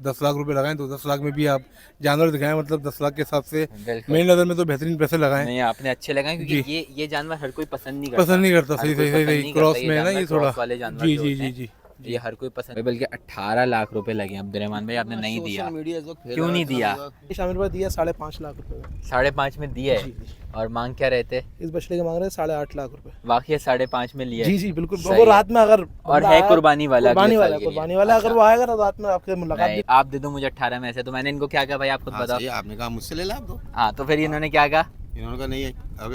10 लाख रुपए लगाएं तो 10 लाख में भी आप जानवर दिखाएं, मतलब 10 लाख के हिसाब से बिल्कुल। मेरी नज़र में तो बेहतरीन पैसे लगाएं। नहीं, आपने अच्छे लगाए क्योंकि जी, ये जानवर हर कोई पसंद नहीं करता। पसंद नहीं करता। हर सही कोई सही सही पसंद सही नहीं करता क्रॉस ये में है ना जानवर, ये थोड़ा। क्रॉस वाले जानवर जी जो जी होते जी हैं जी ये हर कोई पसंद, बल्कि 18 लाख रुपए लगे अब्दुलरहमान भाई, आपने नहीं दिया। क्यों नहीं दिया? शामिल पर दिया 5.5 लाख रुपए में। 5.5 में दिया जी है जी। और मांग क्या रहे थे? इस बछड़े के मांग रहे हैं 8.5 लाख रुपए। वाकई 5.5 में लिया है। जी जी बिल्कुल। सही वो है। रात में अगर और बंदा है आया- कुर्बानी वाला, अगले कुर्बानी साल वाला के लिए। कुर्बानी वाला अगर अच्छा। वो आएगा तो रात में आपके मुलाकात नहीं, भी। आप दे दो मुझे 18 में से, तो मैंने इनको क्या कहा भाई आप खुद बताओ। सही है, आपने कहा मुझसे ले ला आप दो। हाँ, तो फिर इन्होंने क्या कहा? इन्होंने कहा नहीं है,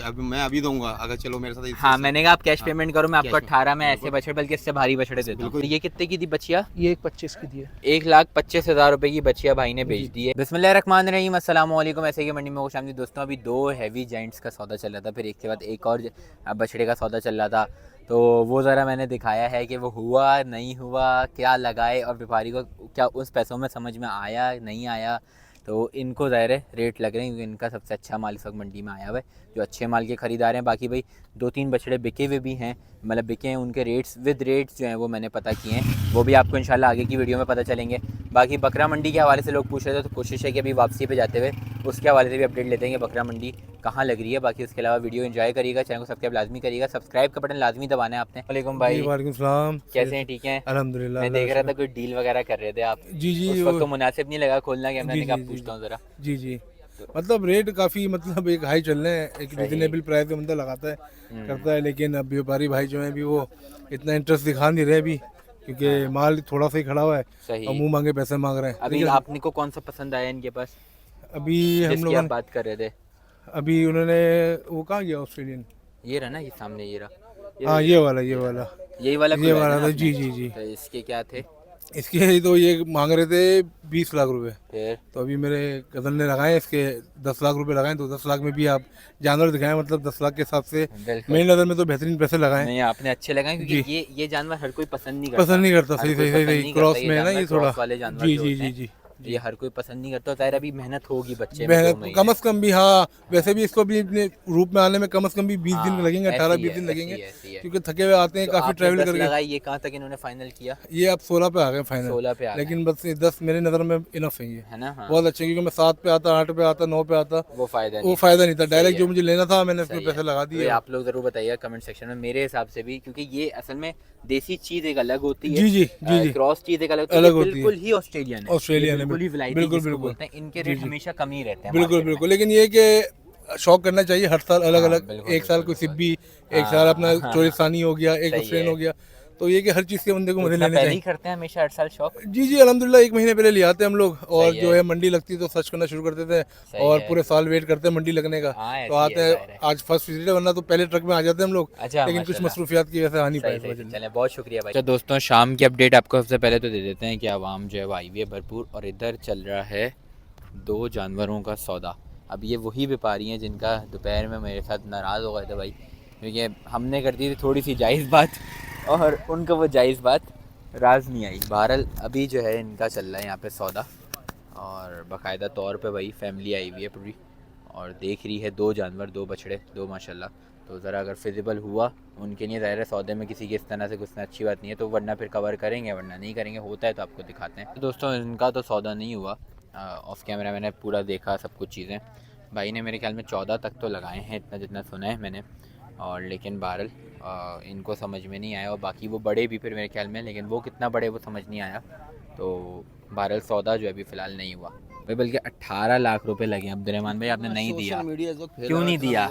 अभी मैं अभी दूंगा, अगर चलो मेरे साथ। हाँ, मैंने कहा आप कैश हाँ, पेमेंट करो, मैं आपको कैश में। 18 में ऐसे बछड़े, बल्कि इससे भारी बछड़े देता हूँ। बिल्कुल। ये कितने की थी बचिया? ये 1.25 की दिए। 1,25,000 रुपए की बचिया भाई ने बेच दी है। बिस्मिल्लाहिर्रहमानिर्रहीम, अस्सलाम वालेकुम। ऐसे की मंडी में खुशामदीद दोस्तों। अभी 2 हैवी जाइंट्स का सौदा चल रहा था, फिर एक के बाद एक और बछड़े का सौदा चल रहा था। तो वो ज़रा मैंने दिखाया है कि वो हुआ नहीं हुआ, क्या लगाए और व्यापारी को क्या उस पैसों में समझ में आया नहीं आया। तो इनको ज़ाहिर है रेट लग रहे हैं क्योंकि इनका सबसे अच्छा माल इस वक्त मंडी में आया हुआ है, जो अच्छे माल के ख़रीदार हैं। बाकी भाई 2-3 बछड़े बिके हुए भी हैं, मतलब बिके हैं, उनके रेट्स विद रेट्स जो हैं वो मैंने पता किए हैं, वो भी आपको इंशाल्लाह आगे की वीडियो में पता चलेंगे। बाकी बकरा मंडी के हवाले से लोग पूछ रहे थे, तो कोशिश है कि अभी वापसी पे जाते हुए उसके हवाले से भी अपडेट लेते हैं कि बकरा मंडी कहाँ लग रही है। बाकी उसके अलावा वीडियो एंजॉय करिएगा, चैनल को सब्सक्राइब लाजमी करिएगा, सब्सक्राइब का बटन लाजमी दबाना है आपने। वालेकुम भाई, वालेकुम सलाम। कैसे हैं? ठीक हैं? अल्हम्दुलिल्लाह। मैं देख रहा था कोई डील वगैरह कर रहे थे आप। जी जी उस वक्त तो मुनासिब नहीं लगा खोलना, कि मैंने कहा जी पूछता हूँ ज़रा। जी जी। मतलब रेट काफ़ी, मतलब एक हाई चल रहे हैं, एक सही। रिजनेबल प्राइस पे बंदा लगाता है करता है, लेकिन अब व्यापारी भाई जो हैं अभी वो इतना इंटरेस्ट दिखा नहीं रहे अभी, क्योंकि माल थोड़ा सा ही खड़ा हुआ है सही। और मुंह मांगे पैसे मांग रहे हैं। अभी लेकिन आपने को कौन सा पसंद आया इनके पास, अभी हम जिसकी लोगों आप ने बात कर रहे थे? अभी उन्होंने वो कहाँ गया ऑस्ट्रेलियन। ये रहा ना, ये सामने ये रहा। हाँ ये वाला यही वाला खुलवाया था। ना जी आपने? जी जी। तो इसके क्या थे? इसके तो ये मांग रहे थे 20 लाख रुपए। फिर तो अभी मेरे कज़न ने लगाए इसके 10 लाख रुपए लगाए, तो 10 लाख में भी आप जानवर दिखाएं, मतलब 10 लाख के हिसाब से बिल्कुल। मेरी नज़र में तो बेहतरीन पैसे लगाएं। नहीं, आपने अच्छे लगाए क्योंकि जी। ये जानवर हर कोई पसंद नहीं करता। पसंद नहीं करता। हर सही कोई सही सही पसंद सही नहीं क्रॉस करता में है ना जानवर, ये थोड़ा। क्रॉस वाले जानवर जी जो जी होते जी हैं, जी ये हर कोई पसंद नहीं करता। ज़ाहिर अभी मेहनत होगी बच्चे में, 2 मेहनत महीने। कम से कम भी। हाँ, वैसे भी इसको भी अपने रूप में आने में कम से कम भी 20 दिन हाँ, लगेंगे, ऐसी 18-20 है, दिन ऐसी लगेंगे, है, ऐसी है। क्योंकि थके हुए आते हैं तो काफ़ी आपने ट्रैवल 10 करके। लगाई, ये कहाँ तक इन्होंने फाइनल किया? ये आप 16 पे आ गए फाइनल। 16 पे आ गए, लेकिन बस ये 10 मेरे नज़र में इनफ है ये है ना? हाँ, बहुत अच्छे, क्योंकि मैं 7 पे आता, 8 पे आता, 9 पे आता, वो फ़ायदा वो नहीं। फ़ायदा नहीं था। सही डायरेक्ट है। जो मुझे लेना था मैंने उसमें सही है। पैसे लगा तो दिए। ये आप लोग ज़रूर बताइएगा कमेंट सेक्शन में, मेरे हिसाब से भी, क्योंकि ये असल में देसी चीज़ एक अलग होती है। जी जी जी जी क्रॉस चीज़ एक अलग होती है। अलग ये होती है। बिल्कुल ही ऑस्ट्रेलियन है। ऑस्ट्रेलियन ये है, बिल्कुल ही विलायती बिल्कुल जिसको बिल्कुल। बोलते हैं। इनके जी रेट जी हमेशा कम ही रहते हैं बिल्कुल मार्केट में। बिल्कुल। लेकिन ये कि शौक करना चाहिए हर साल अलग हाँ, अलग। बिल्कुल, एक साल कोई बिल्कुल, सिब्बी, एक साल हाँ, अपना हाँ, हाँ, चोरिस्तानी हो गया, एक सही ऑस्ट्रेलियन है। हो गया। तो ये कि हर चीज़ के बंदे को मज़े इतना लेने पहले ही चाहिए। करते हैं हमेशा हर साल शौक? जी जी अल्हम्दुलिल्लाह 1 महीने पहले ले आते हैं हम लोग, और सही जो है। है मंडी लगती है तो सर्च करना शुरू कर देते हैं, सही और है। पूरे साल वेट करते हैं मंडी लगने का। हाँ, तो ऐसी आते है, हैं, ज़ाहिर है। आज फर्स्ट विजिट है, वरना तो पहले ट्रक में आ जाते हैं हम लोग। अच्छा, लेकिन कुछ माशाल्लाह। मसरूफियात की वजह से आ नहीं पाए। सही, चले बहुत शुक्रिया भाई। अच्छा दोस्तों, शाम की अपडेट आपको सबसे पहले तो दे देते हैं कि आवाम जो है वो आई हुई है भरपूर, और इधर चल रहा है 2 जानवरों का सौदा। अब ये वही व्यापारी हैं जिनका दोपहर में मेरे साथ नाराज़ हो गए थे भाई, क्योंकि हमने कर दी थी थोड़ी सी जायज़ बात और उनको वो जायज़ बात राज नहीं आई। बहरहाल अभी जो है इनका चल रहा है यहाँ पे सौदा, और बाकायदा तौर पे भाई फैमिली आई हुई है पूरी और देख रही है 2 जानवर, 2 बछड़े, 2 माशाल्लाह। तो ज़रा अगर फिजिबल हुआ उनके लिए, ज़ाहिर है सौदे में किसी की इस तरह से घुसना अच्छी बात नहीं है, तो वरना फिर कवर करेंगे, वरना नहीं करेंगे। होता है तो आपको दिखाते हैं। तो दोस्तों इनका तो सौदा नहीं हुआ, ऑफ कैमरा मैंने पूरा देखा सब कुछ चीज़ें। भाई ने मेरे ख्याल में 14 तक तो लगाए हैं, इतना जितना सुना है मैंने, और लेकिन बहरहाल इनको समझ में नहीं आया, और बाकी वो बड़े भी फिर मेरे ख्याल में, लेकिन वो कितना बड़े वो समझ नहीं आया। तो बहरहाल सौदा जो है अभी फ़िलहाल नहीं हुआ भाई, बल्कि 18 लाख रुपए लगे अब्दुलरहमान भाई, आपने नहीं दिया। क्यों नहीं दिया?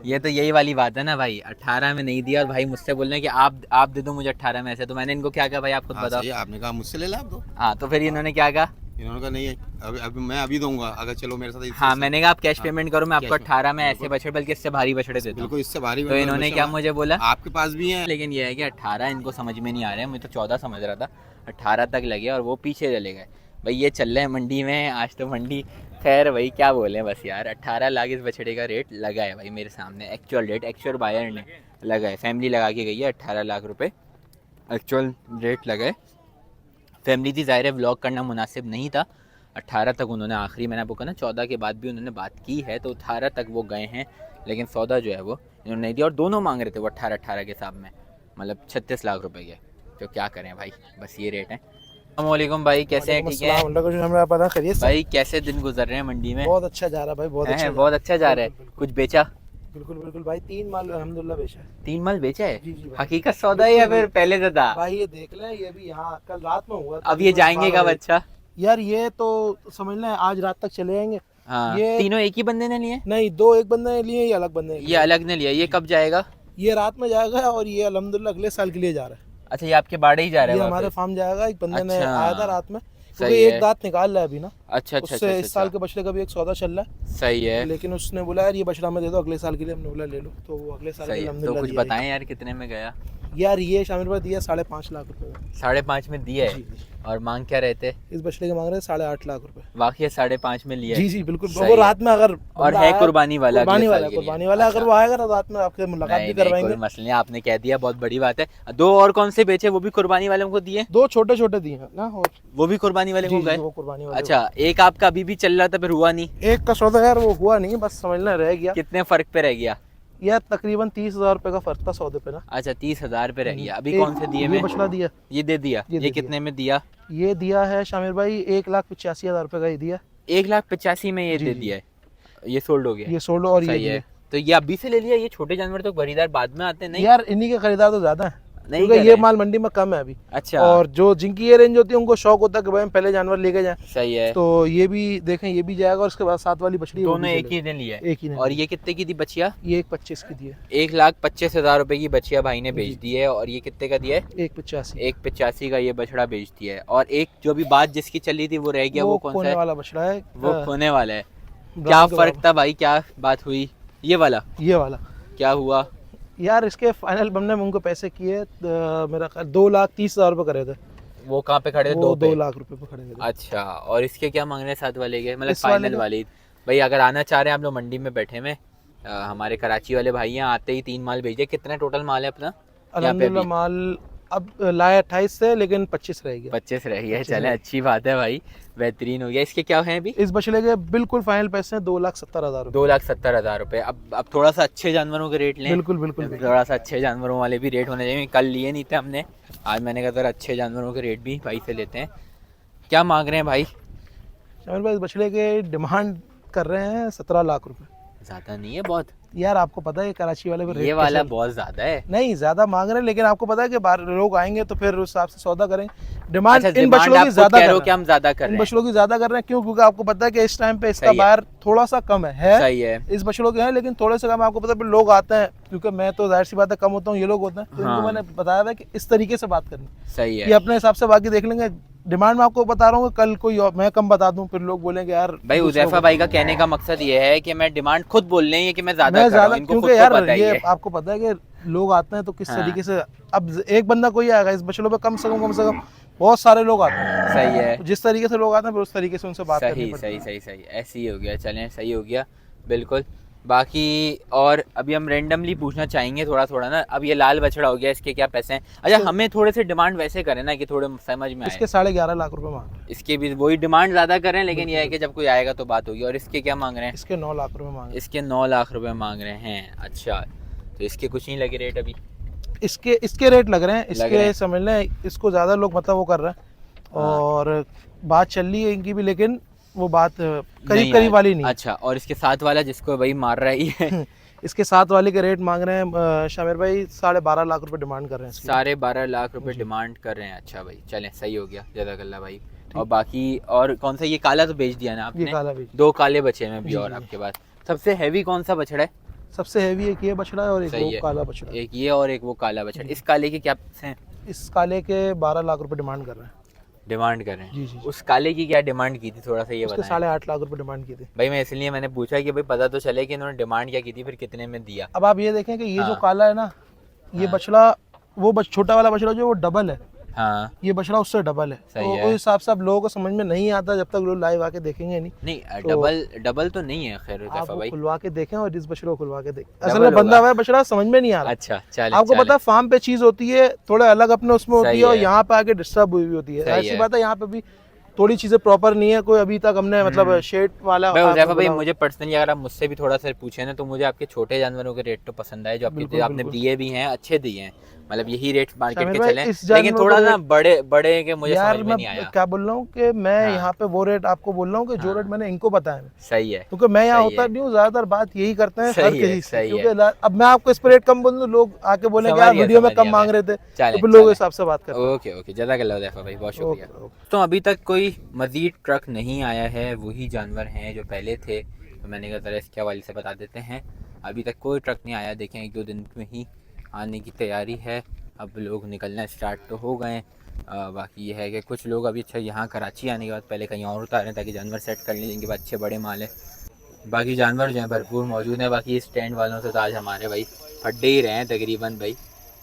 ये तो यही वाली बात है ना भाई, 18 में नहीं दिया, और भाई मुझसे बोल रहे हैं कि आप दे दो मुझे 18 में से, तो मैंने इनको क्या कहा भाई आप खुद हाँ, बताओ। सही है, आपने कहा मुझसे ले ला आप दो। हाँ, तो फिर इन्होंने क्या कहा? इन्होंने कहा नहीं है, अभी मैं अभी दूंगा, अगर चलो मेरे साथ। हाँ, मैंने कहा आप कैश हाँ, पेमेंट करो, मैं आपको कैश में। 18 में ऐसे बछड़े, बल्कि इससे भारी बछड़े देता हूँ। बिल्कुल, इससे भारी। तो इन्होंने क्या मुझे बोला? आपके पास भी है, लेकिन ये है कि 18 इनको समझ में नहीं आ रहा है, मुझे तो 14 समझ रहा था, 18 तक लगे और वो पीछे चले गए। भाई ये चल रहे हैं मंडी में, आज तो मंडी खैर भाई क्या बोले बस यार, 18 लाख इस बछड़े का रेट लगा है भाई मेरे सामने, एक्चुअल रेट, एक्चुअल बायर ने लगा है, फैमिली लगा के गई है 18 लाख रुपए एक्चुअल रेट लगा है। फैमिली थी, ज़ाहिर है व्लॉग करना मुनासिब नहीं था। 18 तक उन्होंने, आखिरी मैंने आपको कहा ना 14 के बाद भी उन्होंने बात की है, तो 18 तक वो गए हैं, लेकिन सौदा जो है वो इन्होंने नहीं दिया, और दोनों मांग रहे थे वो 18 के हिसाब में, मतलब 36 लाख रुपए के। तो क्या करें भाई, बस ये रेट है। अस्सलामुअलैकुम भाई, कैसे हैं? ठीक है हमें पता करिए भाई, कैसे दिन गुजर रहे हैं मंडी में? बहुत अच्छा जा रहा है भाई, बहुत अच्छा बहुत अच्छा जा रहा है। कुछ बेचा? बिल्कुल बिल्कुल भाई, 3 माल अल्हम्दुलिल्लाह बेचा है। 3 माल बेचा है? जी जी भाई। हकीकत सौदा है या फिर पहले से था? भाई ये देख लें, ये भी यहाँ कल रात में हुआ। अब ये जाएंगे कब? अच्छा यार ये तो समझ लें आज रात तक चले जाएंगे। हाँ, ये तीनों एक ही बंदे ने लिए? नहीं, 2 एक बंदे ने लिए, ये अलग बंदे ने ये लिए। अलग ने लिया। ये कब जाएगा? ये रात में जाएगा और ये अल्हम्दुलिल्लाह अगले साल के लिए जा रहा है। अच्छा, ये आपके बाड़े ही जा रहा ये है हमारे वापस? फार्म जाएगा। एक बंदे ने अच्छा। आया था रात में, क्योंकि सही है। एक दांत निकाल रहा है अभी ना। अच्छा अच्छा उससे अच्छा इस साल अच्छा, के बछड़े का भी एक सौदा चल रहा है, सही है। लेकिन उसने बोला यार ये बछड़ा में दे दो अगले साल के लिए। हमने बोला ले लो, तो वो अगले साल के सही लिए है। तो अल्हम्दुलिल्लाह कुछ दिया ही। बताएं यार, कितने में गया? यार ये शामिर भाई दिया 5.5 लाख रुपए में। 5.5 में दिया है? जी, जी। और मांग क्या रहते? इस बछड़े के मांग रहे हैं 8.5 लाख रुपए। वाकई 5.5 में लिया है? जी जी बिल्कुल। सही वो है। रात में अगर और बंदा है आया- कुर्बानी वाला? अगले कुर्बानी साल वाला के लिए? कुर्बानी वाला। अगर अच्छा। वो आएगा ना रात में आपके मुलाकात नहीं भी नहीं, करवाएंगे। कोई मसला नहीं, आपने कह दिया, बहुत बड़ी बात है। 2 और कौन से बेचे? वो भी कुर्बानी वालों को दिए? 2 छोटे छोटे दिए हैं ना, और वो भी कुर्बानी वाले जी को जी, गए? वो कुर्बानी वाले। अच्छा, एक आपका अभी भी चल रहा था, फिर हुआ नहीं? एक का सौदा यार वो हुआ नहीं, बस समझना रह गया। कितने फर्क पे रह गया? यार तकरीबन 30,000 रुपए का फर्क था सौदे पे ना। अच्छा, 30,000 पे रह गया। अभी एक- कौन से दिए ये में? बछड़ा दिया। ये दे दिया। ये दे ये कितने में दिया? ये दिया है शामिर भाई 1,85,000 रुपए का ही दिया। 1,85,000 में ये जी, दे जी। दिया है? ये सोल्ड हो गया? ये सोल्ड और ये सही है। दिया। तो ये अभी से ले लिया? ये छोटे जानवर तो खरीदार बाद में आते हैं, नहीं? यार इन्हीं के खरीदार तो ज्यादा है, नहीं क्योंकि कर ये रहे? माल मंडी में कम है अभी। अच्छा, और जो जिनकी ये रेंज होती है उनको शौक होता है कि भाई हम पहले जानवर लेके जाएं। सही है। तो ये भी देखें, ये भी जाएगा और उसके बाद साथ वाली बछड़ी है, वो दोनों भी एक ही चलेगी। ने लिया है? एक ही ने और लिया। ये कितने की थी बचिया? ये 1,25 की दी है। 1,25,000 रुपए की बचिया भाई ने बेच जी। दी है। और ये कितने का दिया है? 1,85। 1,85 का ये बछड़ा बेच दिया है। और एक जो भी बात जिसकी चली थी वो रह गया, वो कौन सा खोने है? वाला बछड़ा है। वो खोने वाला है। ब्राउन क्या के फर्क बराबर। था भाई? क्या बात हुई? ये वाला ये वाला क्या हुआ? यार इसके फाइनल हमने उनको पैसे किए मेरा ख्याल 2,30,000 रुपए करे थे। वो कहाँ पे खड़े थे? वो 2 पे? 2 लाख रुपए पे खड़े थे। अच्छा, और इसके क्या मांग रहे हैं साथ वाले के? मतलब इस वाले फाइनल का- वाले? भाई अगर आना चाह रहे हैं आप लोग, मंडी में बैठे में हमारे कराची वाले भाई हैं, आते ही 3 माल भेजे। कितना टोटल माल है अपना यहाँ पे? अल्हम्दुलिल्लाह माल अब लाया 28 से, लेकिन 25 रह गया। 25 रह गया। 25 चले, रह अच्छी बात है भाई, बेहतरीन हो गया। इसके क्या हैं अभी? इस बछड़े के बिल्कुल फाइनल पैसे हैं 2,70,000 रुपए। 2,70,000 रुपए। अब थोड़ा सा अच्छे जानवरों के रेट लें। बिल्कुल बिल्कुल बिल्कुल। थोड़ा सा अच्छे जानवरों वाले भी रेट होने चाहिए। कल लिए नहीं थे हमने, आज मैंने कहा थोड़ा अच्छे जानवरों के रेट भी भाई से लेते हैं। क्या मांग रहे हैं भाई? शामिर भाई इस बछड़े के डिमांड कर रहे हैं 17 लाख रुपए। ज़्यादा नहीं है? बहुत? यार आपको पता है कराची वाले पे ये रेट वाला कैसे- बहुत ज़्यादा है। नहीं ज्यादा मांग रहे हैं, लेकिन आपको पता है कि बाहर लोग आएंगे तो फिर उस हिसाब से सौदा करें। डिमांड अच्छा, इन डिमांड बछड़ों आप की खुद ज्यादा कह कर रहे हो रहे कि हैं। हम ज़्यादा कर इन रहे हैं? बछड़ों की ज्यादा कर रहे हैं, क्यों? क्योंकि आपको पता है कि इस टाइम पे इसका सही है। बाहर थोड़ा सा कम है। सही है। इस बछड़ों के हैं, लेकिन थोड़े से कम है। आपको पता है फिर लोग आते हैं, क्योंकि मैं तो जाहिर सी बात है कम होता हूँ, ये लोग होते हैं, तो हाँ। इनको मैंने बताया था कि इस तरीके से बात करनी। सही ये है अपने हिसाब से बाकी देख लेंगे। डिमांड मैं आपको बता रहा हूँ, कल कोई और मैं कम बता दूं, फिर लोग बोलेंगे यार भाई। दूसरों उज़ैफा को- भाई का कहने का मकसद ये है कि मैं डिमांड खुद बोल रहे हैं कि मैं ज़्यादा मैं कर रहा हूँ, ज्यादा, इनको खुद क्योंकि को यार पता ही ये है। आपको पता है कि लोग आते हैं तो किस हाँ। तरीके से। अब एक बंदा कोई आएगा इस बछड़ों पे, कम से कम बहुत सारे लोग आते हैं। सही है। तो जिस तरीके से लोग आते हैं फिर उस तरीके से उनसे बात करनी सही पड़ती है। सही सही सही, ऐसे ही हो गया। चलें, सही हो गया बिल्कुल। बाकी और अभी हम रेंडमली पूछना चाहेंगे थोड़ा थोड़ा ना। अब ये लाल बछड़ा हो गया, इसके क्या पैसे हैं? अच्छा, हमें थोड़े से डिमांड वैसे करें ना कि थोड़े समझ में आए। इसके 11.5 लाख रुपए मांग रहे हैं। इसके भी वही डिमांड ज़्यादा करें, लेकिन ये है कि जब कोई आएगा तो बात होगी। और इसके क्या मांग रहे हैं? इसके 9 लाख रुपए मांग रहे इसके 9 लाख रुपए मांग रहे हैं। अच्छा, तो इसके कुछ नहीं लगे रेट अभी? हैं। इसके रेट लग रहे हैं। लग रहे हैं। इसके समझ लें, इसको ज्यादा लोग मतलब वो कर रहे हैं, और बात चल रही है इनकी भी, लेकिन वो बात नहीं करीब करीब यार। वाली नहीं है। अच्छा, और इसके साथ वाला जिसको भाई मार रहा है ये? इसके साथ वाले के रेट मांग रहे हैं शामिर भाई 12.5 लाख रुपए डिमांड कर रहे हैं इसकी। 12.5 लाख रुपए डिमांड कर रहे हैं। अच्छा भाई, चलें, सही हो गया, जज़ाकल्लाह भाई। और बाकी और कौन सा? ये काला तो बेच दिया ना ये आपने? काला भी 2 काले बचे हैं भी। जी, और जी। आपके पास सबसे हैवी कौन सा बछड़ा है? सबसे हैवी एक ये बछड़ा है और एक सही वो है। काला बछड़ा है। एक ये और एक वो काला बछड़ा। इस काले के क्या पैसे हैं? इस काले के 12 लाख रुपए डिमांड कर रहे हैं। डिमांड कर रहे हैं? जी, जी, जी। उस काले की क्या डिमांड की थी, थोड़ा सा ये उसके बताएं। 8.5 लाख रुपए डिमांड की थी। भाई मैं इसलिए मैंने पूछा कि भाई पता तो चले कि इन्होंने डिमांड क्या की थी, फिर कितने में दिया। अब आप ये देखें कि ये जो हाँ। काला है ना, ये बछड़ा वो छोटा वाला बछड़ा जो वो डबल है, हाँ, ये बछड़ा उससे डबल है। सही तो है। उस हिसाब से अब लोगों को समझ में नहीं आता जब तक लोग लाइव आके देखेंगे नहीं। नहीं तो डबल तो नहीं है खैर आप उज़ैफा वो भाई। खुलवा के देखें और इस बछड़े को खुलवा के देखें। डबल असल में बंधा होगा। हुआ है बछड़ा, समझ में नहीं आ रहा। अच्छा, चले, आपको पता है फार्म पे चीज होती है थोड़ा अलग अपने उसमें होती सही है, और है। यहाँ पे आके डिस्टर्ब हुई होती है। सही ऐसी है। बात है, यहाँ पे भी थोड़ी चीजें प्रॉपर नहीं है। कोई अभी तक हमने मतलब शेड वाला भाई उज़ैफा आपको भाई, बोला- मुझे पर्सनली अगर आप मुझसे भी थोड़ा सा पूछे ना, तो मुझे आपके छोटे जानवरों के रेट तो पसंद आए, जो आपके बिल्कुल, आपने बिल्कुल। दिए भी हैं, अच्छे दिए हैं। मतलब यही रेट मार्केट शामिर के भाई, चले हैं, इस जानवर लेकिन को थोड़ा ना रेट- बड़े बड़े के मुझे यार समझ में नहीं आया। मैं क्या बोल रहा हूँ कि मैं हाँ। यहाँ पे वो रेट आपको बोल रहा हूँ कि जो हाँ। रेट मैंने इनको बताया है, सही है, क्योंकि मैं यहाँ सही होता है। नहीं हूँ, ज्यादातर बात यही करते हैं सही हर है, किसी से, सही है। क्योंकि अब मैं आपको इस पे रेट कम बोल दूँ, लोग आके बोले कि समझ यार गया, वीडियो में समझ कम गया मांग मैं। रहे थे, चलें, तो फिर लोग चलें। इस हिसाब से बात करते हैं। ओके ओके, जज़ाकल्लाह ज़ैफ़ा भाई, बहुत शुक्रिया। Okay, okay. तो अभी तक कोई मज़ीद ट्रक नहीं आया है, वही जानवर हैं जो पहले थे, तो मैंने कहा ज़रा इसके हवाले से बता देते हैं। अभी तक कोई ट्रक नहीं आया, देखें 1-2 दिन में ही आने की तैयारी है। अब लोग निकलना स्टार्ट तो हो गए, बाकी ये है कि कुछ लोग अभी अच्छा यहाँ कराची आने के बाद पहले कहीं और उतारें ताकि जानवर सेट कर लें, जिनके बाद अच्छे बड़े माल हैं। बाकी जानवर जो हैं भरपूर मौजूद हैं। बाकी स्टैंड वालों से तो आज हमारे भाई फड्डे ही रहे हैं तकरीबन भाई,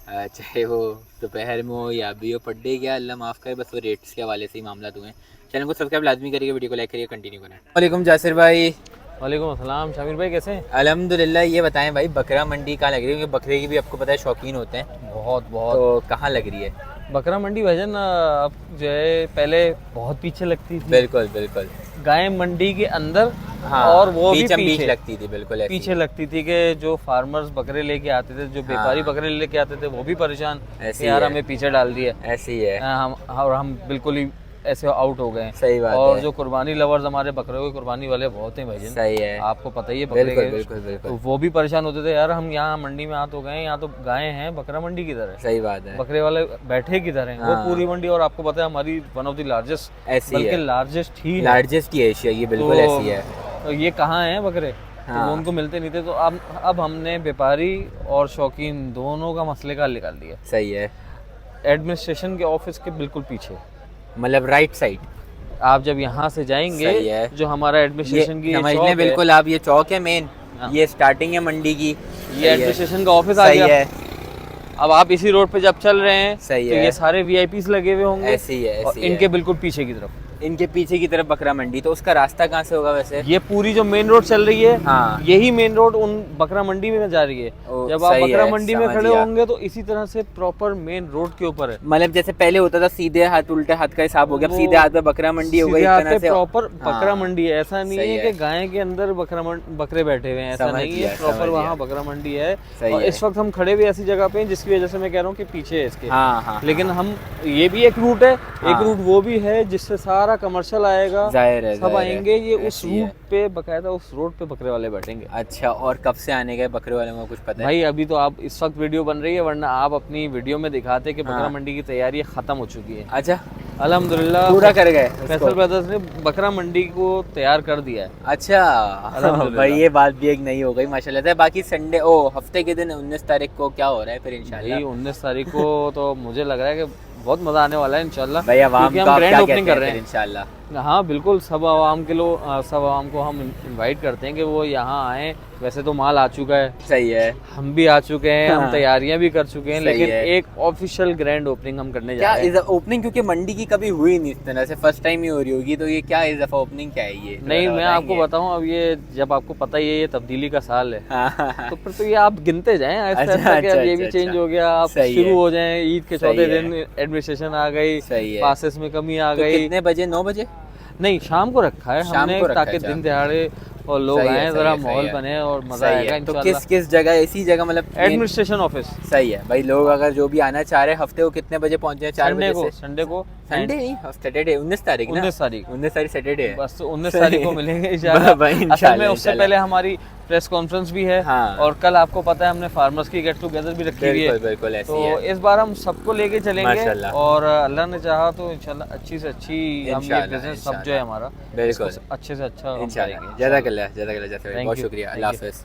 चाहे वो दोपहर में हो या अभी हो, फड्डे क्या अल्लाह माफ़ करे, बस वो रेट्स के हवाले से ही मामला हुए हैं। चैनल को सब्सक्राइब लाजमी करिए, वीडियो को लाइक करिए, कंटिन्यू करें। वालेकुम जासिर भाई। वालेकुम अस्सलाम शामिर भाई, कैसे हैं? अल्हम्दुलिल्लाह। ये बताएं भाई, बकरा मंडी कहाँ लग रही है? क्योंकि बकरे की भी आपको पता है शौकीन होते हैं, बहुत बहुत तो कहाँ लग रही है? बकरा मंडी भजन अब जो है पहले बहुत पीछे लगती थी, बिल्कुल बिल्कुल, गाय मंडी के अंदर, हाँ, और वो भी बीचम बीच पीछे लगती थी, बिल्कुल ऐसी। पीछे लगती थी कि जो फार्मर्स बकरे लेके आते थे, जो व्यापारी बकरे लेके आते थे, वो भी परेशान ऐसी कि यार है। हमें पीछे डाल दिया, ऐसी है, हम बिल्कुल ही ऐसे आउट हो गए। सही बात और है। जो कुर्बानी लवर्स हमारे बकरे के कुर्बानी वाले बहुत हैं भजन, सही है, आपको पता ही है बकरे बिल्कुल के, बिल्कुल बिल्कुल, तो वो भी परेशान होते थे, यार हम यहाँ मंडी में आ तो गए, यहाँ तो गाय हैं, बकरा मंडी किधर है, सही बात है। बकरे वाले बैठे किधर हैं? वो हाँ। पूरी मंडी, और आपको पता है हमारी वन ऑफ द लार्जेस्ट, ऐसी बल्कि है, लार्जेस्ट ही है, लार्जेस्ट की एशिया, ये बिल्कुल तो- ऐसी है। तो ये कहाँ हैं बकरे? तो हाँ। वो उनको मिलते नहीं थे, तो अब हमने व्यापारी और शौकीन दोनों का मसले का हल निकाल दिया। सही है, एडमिनिस्ट्रेशन के ऑफिस के बिल्कुल पीछे, मतलब राइट साइड। आप जब यहाँ से जाएंगे, सही है। जो हमारा ये एडमिनिस्ट्रेशन की समझ शॉप लें है, बिल्कुल, आप ये चौक है मेन, हाँ। ये स्टार्टिंग है मंडी की, ये एडमिनिस्ट्रेशन का ऑफिस आ सही गया। है, अब आप इसी रोड पे जब चल रहे हैं, सही तो है। ये सारे वीआईपीस लगे हुए होंगे, ऐसी है, और ऐसी इनके है। बिल्कुल पीछे की तरफ इनके पीछे की तरफ बकरा मंडी, तो उसका रास्ता कहाँ से होगा वैसे? ये पूरी जो मेन रोड चल रही है, हाँ। यही मेन रोड उन बकरा मंडी में जा रही है। ओ, जब आप सही बकरा है, मंडी में समझ खड़े गया। होंगे तो इसी तरह से प्रॉपर मेन रोड के ऊपर है। मतलब जैसे पहले होता था सीधे हाथ उल्टे हाथ का हिसाब हो गया, अब वो सीधे हाथ पे बकरा मंडी हो गई, सीधे इस हाथ तरह पे से प्रॉपर बकरा हाँ। मंडी है। ऐसा नहीं सही है है। कि गाय के अंदर बकरे बैठे हुए हैं, ऐसा समझ नहीं गया, है, प्रॉपर समझ वहाँ गया। बकरा मंडी है। सही और है। इस वक्त हम खड़े भी ऐसी जगह पे हैं जिसकी वजह से मैं कह रहा हूँ कि पीछे है इसके। हाँ हाँ, लेकिन हम, ये भी एक रूट है, हाँ। एक रूट वो भी है जिससे सारा कमर्शियल आएगा, जाहिर है, सब जाहिर है। आएंगे। ये उस ऐसी है। रूट पे बकायदा उस रोड पे बकरे वाले बैठेंगे। अच्छा, और कब से आने गए बकरे वाले को कुछ पता है? भाई अभी तो आप इस वक्त वीडियो बन रही है, वरना आप अपनी वीडियो में दिखाते कि बकरा हाँ। मंडी की तैयारी खत्म हो चुकी है। अच्छा, अल्हम्दुलिल्लाह पूरा कर गए फैसल उसको? ब्रदर्स ने बकरा मंडी को तैयार कर दिया है। अच्छा अल्हम्दुलिल्लाह। भाई, ये बात भी एक नहीं हो गई माशाल्लाह से। बाकी संडे हफ्ते के दिन 19 तारीख को क्या हो रहा है फिर इंशाल्लाह? भाई 19 तारीख को तो मुझे लग रहा है कि बहुत मजा आने वाला है इंशाल्लाह। भाई आवाम क्योंकि का हम आप ग्रैंड क्या ओपनिंग कहते कर हैं रहे फिर हैं। इंशाल्लाह? हाँ बिल्कुल, सब आवाम को हम इनवाइट करते हैं कि वो यहाँ आए। वैसे तो माल आ चुका है, सही है। हम भी आ चुके हैं, हाँ। हम तैयारियां भी कर चुके हैं, सही लेकिन है। एक ऑफिशियल ग्रैंड ओपनिंग हम करने जा क्या रहे हैं। इस ओपनिंग, क्योंकि मंडी की कभी हुई नहीं इस तरह से, फर्स्ट टाइम ही हो रही होगी, तो ये क्या इस दफा ओपनिंग क्या है ये? नहीं, थोड़ा मैं आपको बताएंगे? बताऊं, अब ये जब आपको पता ही है ये तब्दीली का साल है, हाँ, तो फिर तो ये आप गिनते जाएं आहिस्ता अच्छा, आहिस्ता कि अब अच्छा, ये भी अच्छा, चेंज हो गया, आप सही शुरू है। हो जाएं। ईद के सही चौथे है। दिन एडमिनिस्ट्रेशन आ गई, सही है। पासेस में कमी आ तो गई। कितने बजे? 9 बजे? नहीं, शाम को रखा है शाम हमने, को रखा है, ताकि अच्छा। दिन दिहाड़े और लोग सही है, आए, सही जरा है, सही माहौल है। बने और मजा सही आएगा है। तो इंशाल्लाह। किस जगह, इसी जगह मतलब एडमिनिस्ट्रेशन ऑफिस सही है भाई। लोग अगर जो भी आना चाह रहे हैं हफ्ते को कितने बजे पहुंचे? 4 बजे से? संडे को संडे नहीं, सैटरडे 19 तारीख ना? 19 तारीख 19 तारीख सैटरडे है। बस 19 सही तारीख को है। मिलेंगे इंशाल्लाह। भाई, असल में इंशाल्लाह, उससे इंशाल्लाह। पहले हमारी प्रेस कॉन्फ्रेंस भी है, हाँ। और कल आपको पता है हमने फार्मर्स की गेट टुगेदर भी रखी हुई बिल्कुल है। बिल्कुल ऐसी तो है। इस बार हम सबको लेके चलेंगे, माशाल्लाह। और अल्लाह ने चाहा तो इंशाल्लाह अच्छी से अच्छी हम ये इंशाल्लाह, बिजनेस सब जो इंशाल्लाह। है हमारा, बिल्कुल। इसको अच्छे से अच्छा हम इंशाल्लाह। करेंगे। जज़ाकल्लाह, जज़ाकल्लाह, Thank बहुत you, शुक्रिया, thank अल्लाह you। हाफ़िज़।